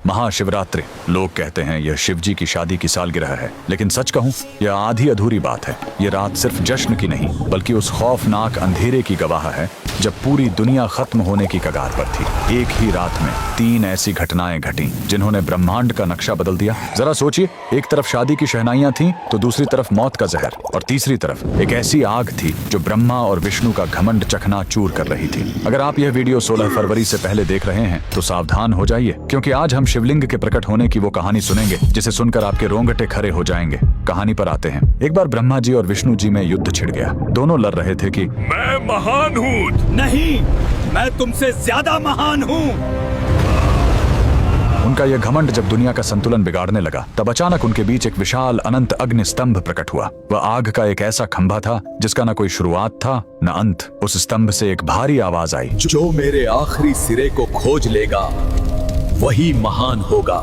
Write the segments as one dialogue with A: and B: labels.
A: महाशिवरात्रि। लोग कहते हैं यह शिव जी की शादी की सालगिरह है, लेकिन सच कहूं यह आधी अधूरी बात है। यह रात सिर्फ जश्न की नहीं बल्कि उस खौफनाक अंधेरे की गवाह है जब पूरी दुनिया खत्म होने की कगार पर थी। एक ही रात में 3 ऐसी घटनाएं घटी जिन्होंने ब्रह्मांड का नक्शा बदल दिया। जरा सोचिए, एक तरफ शादी की शहनाइयां थीं, तो दूसरी तरफ मौत का जहर, और तीसरी तरफ एक ऐसी आग थी जो ब्रह्मा और विष्णु का घमंड चकनाचूर कर रही थी। अगर आप यह वीडियो 16 फरवरी से पहले देख रहे हैं तो सावधान हो जाइए, क्योंकि आज हम शिवलिंग के प्रकट होने की वो कहानी सुनेंगे जिसे सुनकर आपके रोंगटे खड़े हो जाएंगे। कहानी पर आते हैं। एक बार ब्रह्मा जी और विष्णु जी में युद्ध छिड़ गया। दोनों लड़ रहे थे कि
B: मैं महान हूँ।
C: नहीं, मैं तुमसे ज्यादा महान हूँ।
A: उनका यह घमंड जब दुनिया का संतुलन बिगाड़ने लगा, तब अचानक उनके बीच एक विशाल अनंत अग्नि स्तंभ प्रकट हुआ। वह आग का एक ऐसा खंभा था जिसका न कोई शुरुआत था न अंत। उस स्तंभ से एक भारी आवाज आई,
C: जो मेरे आखिरी सिरे को खोज लेगा वही महान होगा।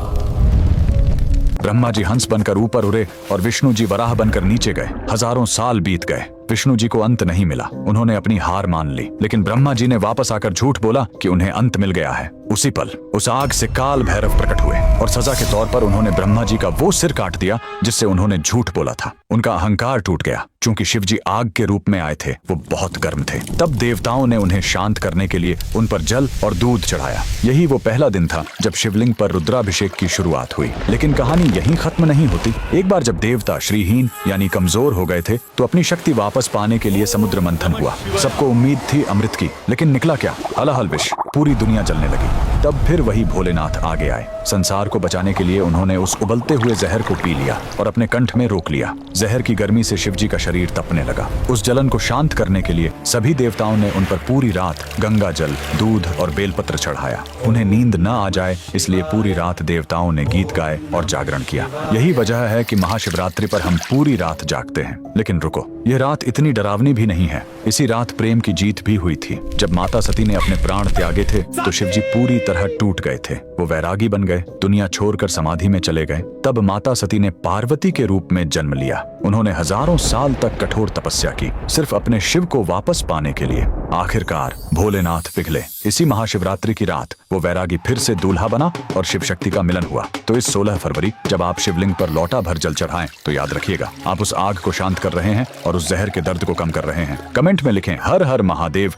A: ब्रह्मा जी हंस बनकर ऊपर उड़े और विष्णु जी वराह बनकर नीचे गए। हजारों साल बीत गए, विष्णु जी को अंत नहीं मिला। उन्होंने अपनी हार मान ली, लेकिन ब्रह्मा जी ने वापस आकर झूठ बोला कि उन्हें अंत मिल गया है। उसी पल उस आग से काल भैरव प्रकट हुए और सजा के तौर पर उन्होंने ब्रह्मा जी का वो सिर काट दिया जिससे उन्होंने झूठ बोला था। उनका अहंकार टूट गया। चूंकि शिव जी आग के रूप में आए थे, वो बहुत गर्म थे। तब देवताओं ने उन्हें शांत करने के लिए उन पर जल और दूध चढ़ाया। यही वो पहला दिन था जब शिवलिंग पर रुद्राभिषेक की शुरुआत हुई। लेकिन कहानी यहीं खत्म नहीं होती। एक बार जब देवता श्रीहीन यानी कमजोर हो गए थे, तो अपनी शक्ति वापस पाने के लिए समुद्र मंथन हुआ। सबको उम्मीद थी अमृत की, लेकिन निकला क्या? हलाहल विष। पूरी दुनिया जलने लगी। तब फिर वही भोलेनाथ आगे आए। संसार को बचाने के लिए उन्होंने उस उबलते हुए जहर को पी लिया और अपने कंठ में रोक लिया। जहर की गर्मी से शिव जी का शरीर तपने लगा। उस जलन को शांत करने के लिए सभी देवताओं ने उन पर पूरी रात गंगा जल, दूध और बेलपत्र चढ़ाया। उन्हें नींद न आ जाए इसलिए पूरी रात देवताओं ने गीत गाए और जागरण किया। यही वजह है कि महाशिवरात्रि पर हम पूरी रात जागते हैं। लेकिन रुको, यह रात इतनी डरावनी भी नहीं है। इसी रात प्रेम की जीत भी हुई थी। जब माता सती ने अपने प्राण त्यागे थे तो शिव जी पूरी तरह टूट गए थे। वो वैरागी बन गए, दुनिया छोड़कर समाधि में चले गए। तब माता सती ने पार्वती के रूप में जन्म लिया। उन्होंने हजारों साल तक कठोर तपस्या की, सिर्फ अपने शिव को वापस पाने के लिए। आखिरकार भोलेनाथ पिघले। इसी महाशिवरात्रि की रात वो वैरागी फिर से दूल्हा बना और शिव शक्ति का मिलन हुआ। तो इस 16 फरवरी जब आप शिवलिंग पर लौटा भर जल चढ़ाएं, तो याद रखिएगा, आप उस आग को शांत कर रहे हैं और उस जहर के दर्द को कम कर रहे हैं। कमेंट में लिखें हर हर महादेव।